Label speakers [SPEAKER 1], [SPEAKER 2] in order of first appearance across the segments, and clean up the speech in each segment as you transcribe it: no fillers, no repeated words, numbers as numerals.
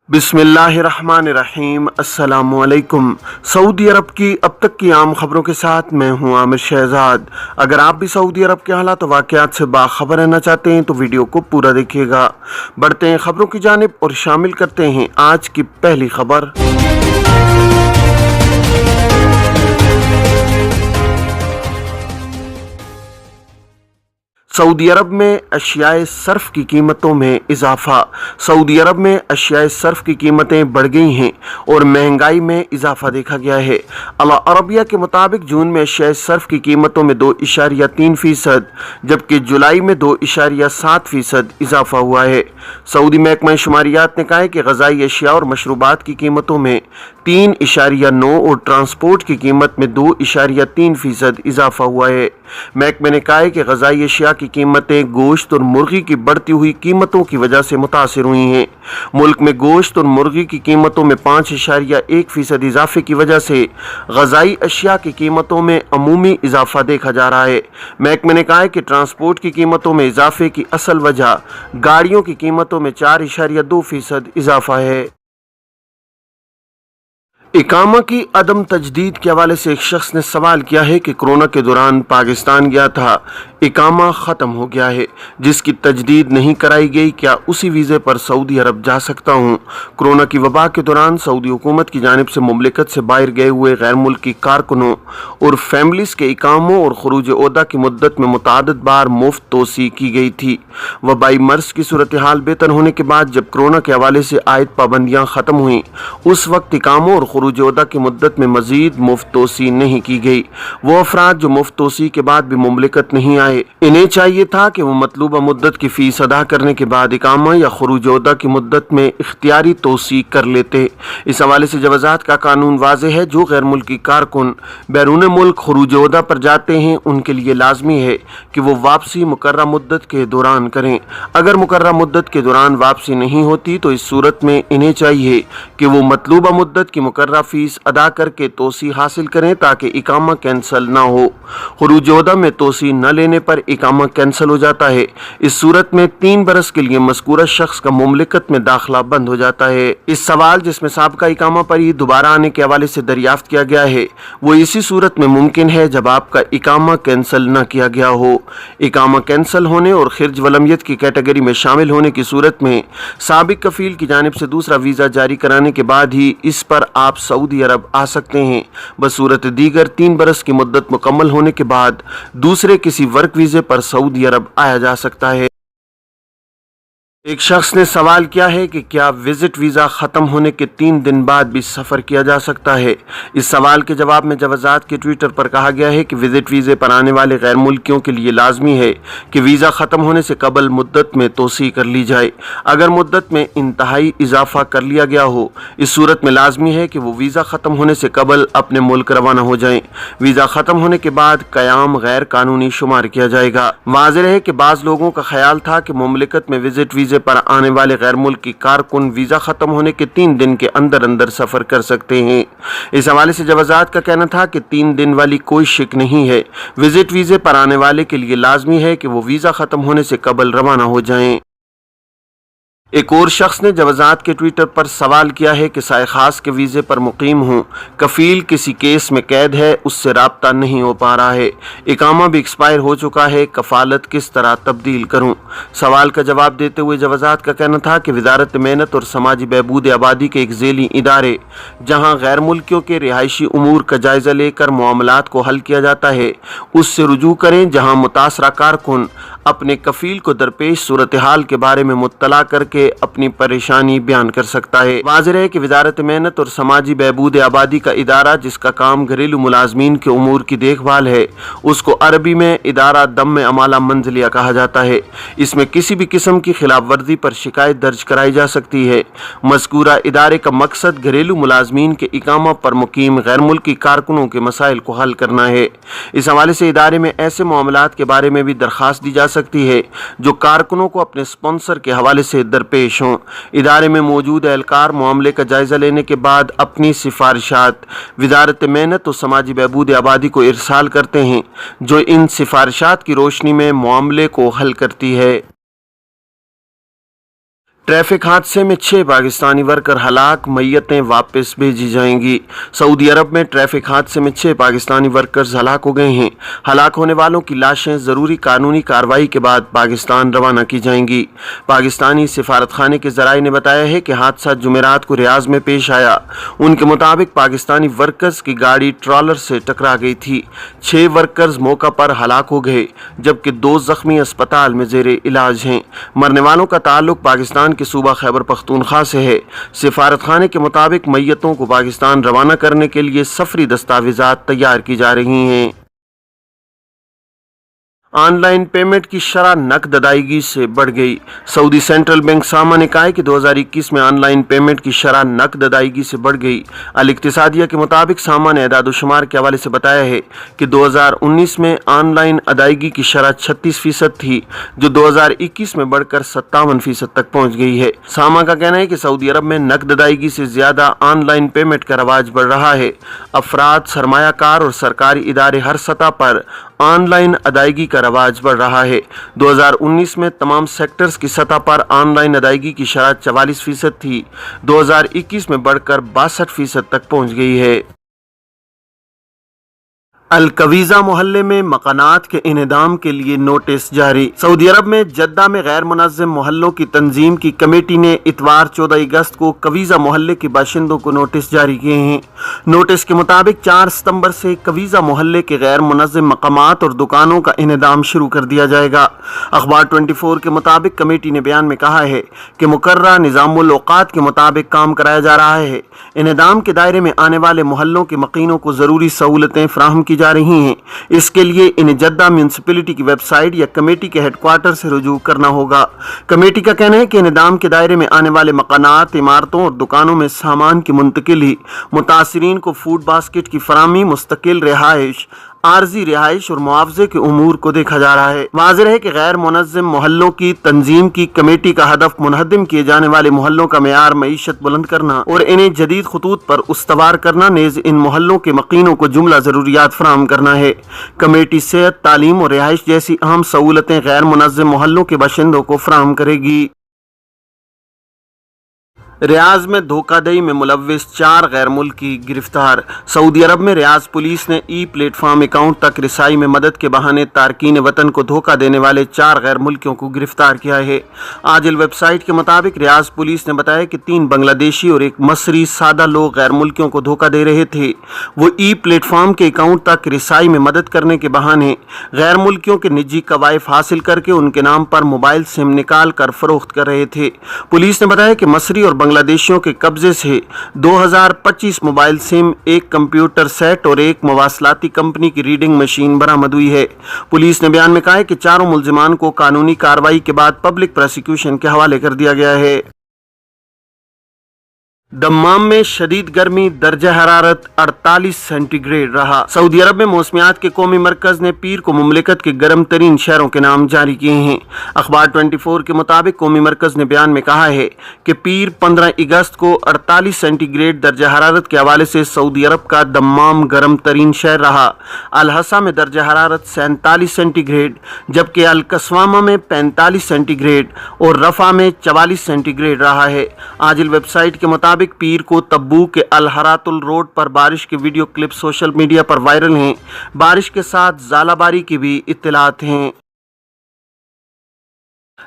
[SPEAKER 1] बिस्मिल्लाहिर्रहमानिर्रहीम। अस्सलामुअलैकुम। सऊदी अरब की अब तक की आम खबरों के साथ मैं हूं आमिर शहजाद। अगर आप भी सऊदी अरब के हालात और वाक़यात से बाखबर रहना चाहते हैं तो वीडियो को पूरा देखिएगा। बढ़ते हैं खबरों की जानिब और शामिल करते हैं आज की पहली खबर। सऊदी अरब में अशियाए सर्फ की कीमतों में इजाफा। सऊदी अरब में अशियाए सर्फ की कीमतें बढ़ गई हैं और महंगाई में इजाफा देखा गया है। अल अरबिया के मुताबिक जून में अशियाए सर्फ की कीमतों में 2.3% जबकि जुलाई में 2.7% इजाफा हुआ है। सऊदी महकमा शुमारियात ने कहा है कि ग़िज़ाई अशिया और मशरूबात की कीमतों में 3.9 और ट्रांसपोर्ट की कीमत में 2.3% इजाफा हुआ है। महकमे ने कहा है कि ग़िज़ाई अशिया की कीमतें गोश्त और मुर्गी की बढ़ती हुई कीमतों की वजह से मुतासिर हुई हैं। मुल्क में गोश्त और मुर्गी की कीमतों में 5.1% इजाफे की वजह से ग़िज़ाई अशिया की कीमतों में अमूमी इजाफा देखा जा रहा है। महकमे ने कहा है कि ट्रांसपोर्ट की कीमतों में इजाफे की असल वजह गाड़ियों की कीमतों में 4.2% इजाफा है। इकामा की अदम तजदीद के हवाले से एक शख्स ने सवाल किया है कि कोरोना के दौरान पाकिस्तान गया था, इकामा ख़त्म हो गया है, जिसकी तजदीद नहीं कराई गई, क्या उसी वीज़े पर सऊदी अरब जा सकता हूँ? कोरोना की वबा के दौरान सऊदी हुकूमत की जानिब से मुमलिकत से बाहर गए हुए गैर मुल्की कारकुनों और फैमिलीज़ के इकामों और खरूज ओहदा की मुद्दत में मुतअद्दिद बार मुफ्त तोसी की गई थी। वबाई मर्ज़ की सूरत हाल बेहतर होने के बाद जब कोरोना के हवाले से आयद पाबंदियाँ ख़त्म हुई, उस वक्त इकामों और खरूज ओहदा की मुद्दत में मज़ीद मुफ्त तोसी नहीं की गई। वो अफराद जो मुफ्त तोसी के बाद भी मुमलिकत नहीं आए, इन्हें चाहिए था कि वो मतलूबा मुद्दत की फ़ीस अदा करने के बाद इकामा या खरूज ओहदा की मुद्दत में इख्तियारी तोसी कर लेते। इस हवाले से जवाज़ात का कानून वाज़ेह है। जो गैर मुल्की कारकुन बैरून मुल्क खरूज ओहदा पर जाते हैं उनके लिए लाजमी है कि वो वापसी मुकर्रर मुद्दत के दौरान करें। अगर मुकर्रर मुद्दत के दौरान वापसी नहीं होती तो इस सूरत में इन्हें चाहिए कि वो मतलूबा मुद्दत की मुकर्रर फ़ीस अदा करके तोसी हासिल करें ताकि इकामा कैंसल ना हो। खरूज ओहदा में तोसी न लेने पर इकामा कैंसल हो जाता है। इस सूरत में 3 बरस के लिए मज़कूरा शख्स का मुमलिकत में दाखिला बंद हो जाता है। इस सवाल जिसमें साबका इकामा पर ही दोबारा आने के हवाले से दरियाफ्त किया गया है, वो इसी सूरत में मुमकिन है जब आपका इकामा कैंसल न किया गया हो। इकामा कैंसल होने और खिर्ज वलमियत की कैटेगरी में शामिल होने की सूरत में साबिक कफील की जानिब से दूसरा वीज़ा जारी कराने के बाद ही इस पर आप सऊदी अरब आ सकते हैं। बसूरत दीगर 3 बरस की मुद्दत मुकम्मल होने के बाद दूसरे किसी वर्क वीज़े पर सऊदी अरब आया जा सकता है। एक शख्स ने सवाल किया है कि क्या विजिट वीज़ा ख़त्म होने के 3 दिन बाद भी सफ़र किया जा सकता है। इस सवाल के जवाब में जवाज़ात के ट्विटर पर कहा गया है कि विजिट वीज़े पर आने वाले गैर मुल्कियों के लिए लाजमी है कि वीज़ा ख़त्म होने से कबल मुद्दत में तोसी कर ली जाए। अगर मुद्दत में इंतहाई इजाफा कर लिया गया हो, इस सूरत में लाजमी है कि वो वीज़ा ख़त्म होने से कबल अपने मुल्क रवाना हो जाएँ। वीज़ा ख़त्म होने के बाद क़याम गैर कानूनी शुमार किया जाएगा। वाज़ेह है कि बाज़ लोगों का ख्याल था कि मुमलिकत में विजिट वीज़े पर आने वाले गैर मुल्की कारकुन वीज़ा ख़त्म होने के 3 दिन के अंदर अंदर सफ़र कर सकते हैं। इस हवाले से जवाज़ात का कहना था कि 3 दिन वाली कोई शिक नहीं है। विजिट वीज़े पर आने वाले के लिए लाजमी है कि वो वीज़ा ख़त्म होने से कबल रवाना हो जाएं। एक और शख्स ने जवाज़ात के ट्विटर पर सवाल किया है कि साए खास के वीज़े पर मुकीम हूँ, कफ़ील किसी केस में कैद है, उससे राब्ता नहीं हो पा रहा है, इकामा भी एक्सपायर हो चुका है, कफ़ालत किस तरह तब्दील करूँ? सवाल का जवाब देते हुए जवाज़ात का कहना था कि वज़ारत मेहनत और समाजी बहबूद आबादी के एक ज़ेली इदारे जहाँ गैर मुल्कियों के रिहायशी उमूर का जायज़ा लेकर मामलात को हल किया जाता है, उससे रुजू करें जहाँ मुतासरा कारकुन अपने कफ़ील को दरपेश सूरत हाल के बारे में मुत्तला करके अपनी परेशानी बयान कर सकता है। वाज़ेह है कि वज़ारत मेहनत और समाजी बहबूद आबादी का इदारा जिसका काम घरेलू मुलाजमीन के उमूर की देखभाल है, उसको अरबी में इदारा दम अमाला मंजिलिया कहा जाता है। इसमें किसी भी किस्म की खिलाफ वर्जी पर शिकायत दर्ज कराई जा सकती है। मज़कूरा इदारे का मकसद घरेलू मुलाजमीन के इकामा पर मुकीम गैर मुल्की कारकुनों के मसाइल को हल करना है। इस हवाले से इदारे में ऐसे मामलात के बारे में भी दरख्वास्त दी जा सकती है जो कारकुनों को अपने स्पॉन्सर के हवाले से दरपेश हों। इदारे में मौजूद एहलकार मामले का जायज़ा लेने के बाद अपनी सिफारिशात वज़ारत मेहनत और समाजी बहबूद आबादी को इरसाल करते हैं, जो इन सिफारिशात की रोशनी में मामले को हल करती है। ट्रैफिक हादसे में 6 पाकिस्तानी वर्कर हलाक, मैयतें वापस भेजी जाएंगी। सऊदी अरब में ट्रैफिक हादसे में 6 पाकिस्तानी वर्कर्स हलाक हो गए हैं। हलाक होने वालों की लाशें ज़रूरी कानूनी कार्रवाई के बाद पाकिस्तान रवाना की जाएंगी। पाकिस्तानी सिफारतखाने के ज़राए ने बताया है कि हादसा जुमेरात को रियाज में पेश आया। उनके मुताबिक पाकिस्तानी वर्कर्स की गाड़ी ट्रॉलर से टकरा गई थी। 6 वर्कर्स मौका पर हलाक हो गए, जबकि 2 जख्मी अस्पताल में ज़ेरे इलाज हैं। मरने वालों का ताल्लुक पाकिस्तान के सूबा खैबर पख्तूनख्वा से है। सिफारतखाने के मुताबिक मैयतों को पाकिस्तान रवाना करने के लिए सफरी दस्तावेजात तैयार की जा रही हैं। ऑनलाइन पेमेंट की शरह नकद अदायगी से बढ़ गई। सऊदी सेंट्रल बैंक सामा ने कहा है कि 2021 में ऑनलाइन पेमेंट की शरह नकद अदायगी से बढ़ गई। अल इक्तिसादिया के मुताबिक सामा ने एदाद-ओ-शुमार के हवाले से बताया है कि 2019 में ऑनलाइन अदायगी की शरह 36% थी, जो 2021 में बढ़कर 57% तक पहुँच गई है। सामा का कहना है कि सऊदी अरब में नकद अदायगी से ज़्यादा ऑनलाइन पेमेंट का रवाज बढ़ रहा है। अफराद, सरमायाकार और सरकारी इदारे हर सतह पर ऑनलाइन अदायगी का रवाज बढ़ रहा है। 2019 में तमाम सेक्टर्स की सतह पर ऑनलाइन अदायगी की शरह 44% थी, 2021 में बढ़कर 62% तक पहुंच गई है। अल-कवीज़ा मोहल्ले में मकानात के इनेदाम के लिए नोटिस जारी। सऊदी अरब में जद्दा में गैर मुनज़्ज़म मोहल्लों की तंजीम की कमेटी ने इतवार 14 अगस्त को कवीज़ा मोहल्ले के बाशिंदों को नोटिस जारी किए हैं। नोटिस के मुताबिक 4 सितंबर से कवीज़ा मोहल्ले के गैर मुनज़्ज़म मकामात और दुकानों का इनेदाम शुरू कर दिया जाएगा। अखबार 24 के मुताबिक कमेटी ने बयान में कहा है कि मुकर्ररा निज़ामुल औक़ात के मुताबिक काम कराया जा रहा है। इनेदाम के दायरे में आने वाले मोहल्लों के मकीनों को ज़रूरी सहूलतें फराहम की जा रही हैं। इसके लिए इन्हें जद्दा म्यूनसिपैलिटी की वेबसाइट या कमेटी के हेडक्वार्टर से रुजू करना होगा। कमेटी का कहना है कि इनेदाम के दायरे में आने वाले मकानात, इमारतों और दुकानों में सामान की मुंतकिली, मुतासिरीन को फूड बास्केट की फराहमी, मुस्तकिल रिहाइश, आर्जी रिहाइश और मुआवजे के उमूर को देखा जा रहा है। वाज़ेह है कि गैर मुनज़्ज़म मोहल्लों की तंजीम की कमेटी का हदफ मुनहदिम किए जाने वाले मोहल्लों का मेयार मईशत बुलंद करना और इन्हें जदीद खुतूत पर उस्तवार करना, नेज़ इन मोहल्लों के मकीनों को जुमला ज़रूरियात फराहम करना है। कमेटी सेहत, तालीम और रिहाइश जैसी अहम सहूलतें गैर मुनज़्ज़म मोहल्लों के बाशिंदों को फराहम करेगी। रियाज में धोखाधड़ी में मुलव्विस 4 गैर मुल्की गिरफ्तार। सऊदी अरब में रियाज पुलिस ने ई प्लेटफॉर्म अकाउंट तक रिसाई में मदद के बहाने तारकीन वतन को धोखा देने वाले 4 गैर मुल्कियों को गिरफ्तार किया है। आजिल वेबसाइट के मुताबिक रियाज पुलिस ने बताया कि 3 बांग्लादेशी और 1 मसरी सादा लोग गैर मुल्कियों को धोखा दे रहे थे। वो ई प्लेटफॉर्म के अकाउंट तक रिसाई में मदद करने के बहाने गैर मुल्कियों के निजी कवायफ हासिल करके उनके नाम पर मोबाइल सिम निकाल कर फरोख्त कर रहे थे। पुलिस ने बताया कि मसरी और बांग्लादेशियों के कब्जे से 2025 मोबाइल सिम, 1 कंप्यूटर सेट और 1 मवासलाती कंपनी की रीडिंग मशीन बरामद हुई है। पुलिस ने बयान में कहा है कि चारों मुल्जिमान को कानूनी कार्रवाई के बाद पब्लिक प्रोसिक्यूशन के हवाले कर दिया गया है। दम्माम में शदीद गर्मी, दर्जा हरारत 48 सेंटीग्रेड रहा। सऊदी अरब में मौसमियात के कौमी मरकज ने पीर को मुमलिकत के गर्म तरीन शहरों के नाम जारी किए हैं। अखबार 24 के मुताबिक कौमी मरकज ने बयान में कहा है कि पीर 15 अगस्त को 48 सेंटीग्रेड दर्जा हरारत के हवाले से सऊदी अरब का दम्माम गर्म तरीन शहर रहा। अल-हसा में दर्जा हरारत 47 सेंटीग्रेड, जबकि अल-कस्वामा में 45 सेंटीग्रेड और रफा में 44 सेंटीग्रेड रहा है। आजिल वेबसाइट के मुताबिक पीर को तब्बू के अल-हरातुल रोड पर बारिश के वीडियो क्लिप सोशल मीडिया पर वायरल हैं। बारिश के साथ ज़ालाबारी की भी इत्तलात हैं।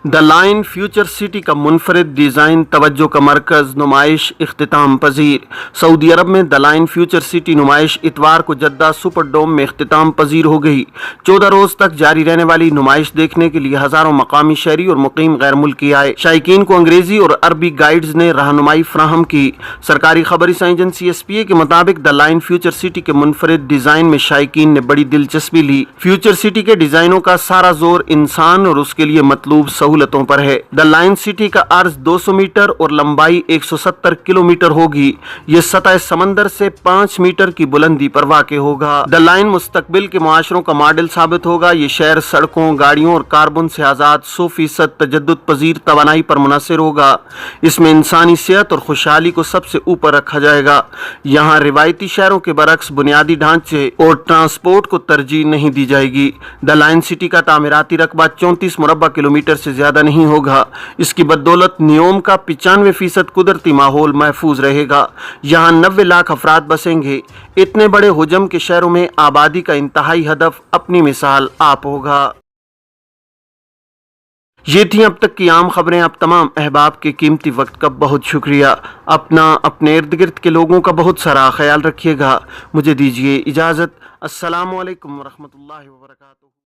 [SPEAKER 1] द लाइन फ्यूचर सिटी का मुनफरिद डिज़ाइन तवज्जो का मरकज़, नुमाइश इख्तिताम पजीर। सऊदी अरब में द लाइन फ्यूचर सिटी नुमाइश इतवार को जद्दा सुपर डोम में इख्तिताम पजीर हो गई। 14 रोज़ तक जारी रहने वाली नुमाइश देखने के लिए हज़ारों मकामी शहरी और मुकीम गैर मुल्की आए। शायकीन को अंग्रेज़ी और अरबी गाइड्स ने रहनुमाई फ्राहम की। सरकारी खबरी एजेंसी SPA के मुताबिक द लाइन फ्यूचर सिटी के मुनफरिद डिज़ाइन में शायकीन ने बड़ी दिलचस्पी ली। फ्यूचर सिटी के डिज़ाइनों का सारा जोर इंसान और उसके लिए मतलूब सहूलतों पर है। द लाइन सिटी का अर्ज 200 मीटर और लंबाई 170 किलोमीटर होगी। ये सतह समंदर से 5 मीटर की बुलंदी पर वाक़ होगा। द लाइन मुस्तकबिल के मुआशरों का मॉडल साबित होगा। ये शहर सड़कों, गाड़ियों और कार्बन से आज़ाद 100% तजद्दुद पजीर तवानाई पर मुनहसर होगा। इसमें इंसानी सेहत और खुशहाली को सबसे ऊपर रखा जाएगा। यहाँ रिवायती शहरों के बरक्स बुनियादी ढांचे और ट्रांसपोर्ट को तरजीह नहीं दी जाएगी। द लाइन सिटी का तामीराती रकबा 34 मुरब्बा किलोमीटर से زیادہ نہیں ہوگا۔ اس کی بدولت نیوم کا 95% قدرتی ماحول محفوظ رہے گا۔ یہاں 90 لاکھ افراد بسیں گے۔ اتنے بڑے حجم کے شہروں میں آبادی کا انتہائی ہدف اپنی مثال آپ ہوگا۔ یہ تھیں اب تک کی عام خبریں۔ آپ تمام احباب کے قیمتی وقت کا بہت شکریہ۔ اپنے ارد گرد کے لوگوں کا بہت سارا خیال رکھیے گا۔ مجھے دیجیے اجازت۔ السلام علیکم ورحمۃ اللہ وبرکاتہ۔